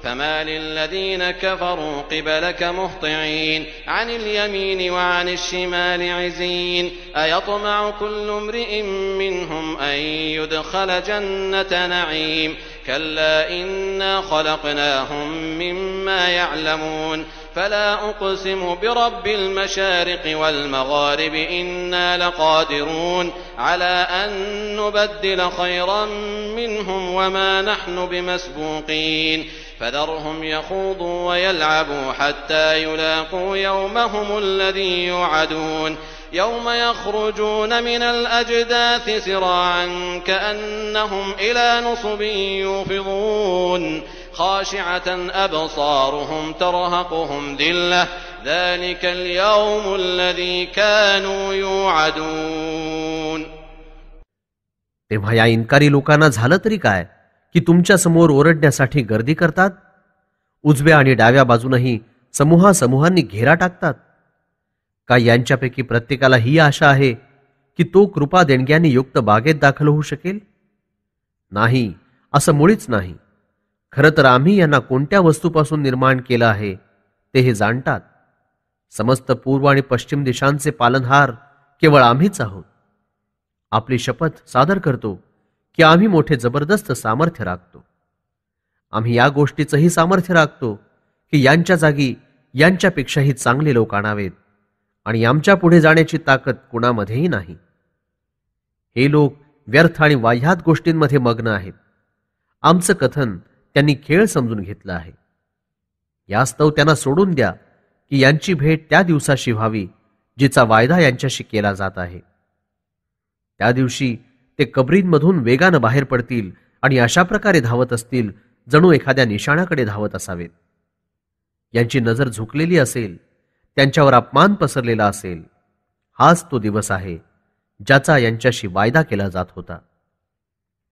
فمال الذين كفروا قبلك مهطعين عن اليمين وعن الشمال عزين أيطمع كل امرئ منهم أن يدخل جنة نعيم كلا إنا خلقناهم مما يعلمون فلا أقسم برب المشارق والمغارب إنا لقادرون على أن نبدل خيرا منهم وما نحن بمسبوقين فذرهم يخوضوا ويلعبوا حتى يلاقوا يومهم الذي يوعدون يوم يخرجون من الأجداث سراعا كأنهم إلى نصب يوفضون خاشعة أبصارهم ترهقهم ذلة ذلك اليوم الذي كانوا يوعدون. तेव्हा या इन्कारी लोकांना झालं तरी काय की तुमच्या समोर ओरडण्यासाठी गर्दी करतात, उजव्या आणि डाव्या बाजूनही समूहांनी घेरा टाकतात. का यांच्यापैकी प्रत्येकाला ही आशा आहे की तो कृपा देणग्यांनी युक्त बागेत दाखल होऊ शकेल? नाही, असं मुळीच नाही. खरं तर आम्ही यांना कोणत्या वस्तूपासून निर्माण केलं आहे ते हे जाणतात. समस्त पूर्व आणि पश्चिम दिशांचे पालनहार केवळ आम्हीच आहोत. आपली शपथ सादर करतो की आम्ही मोठे जबरदस्त सामर्थ्य राखतो. आम्ही या गोष्टीचंही सामर्थ्य राखतो की यांच्या जागी यांच्यापेक्षाही चांगले लोक आणावेत आणि आमच्या पुढे जाण्याची ताकद कुणामध्येही नाही. हे लोक व्यर्थ आणि वाह्यात गोष्टींमध्ये मग्न आहेत. आमचं कथन त्यांनी खेळ समजून घेतलं आहे. यास्तव त्यांना सोडून द्या की यांची भेट त्या दिवसाशी व्हावी जिचा वायदा यांच्याशी केला जात आहे. त्या दिवशी ते कबरींमधून वेगानं बाहेर पडतील आणि अशा प्रकारे धावत असतील जणू एखाद्या निशाणाकडे धावत असावेत. यांची नजर झुकलेली असेल, त्यांच्यावर अपमान पसरलेला असेल. हाच तो दिवस आहे ज्याचा यांच्याशी वायदा केला जात होता.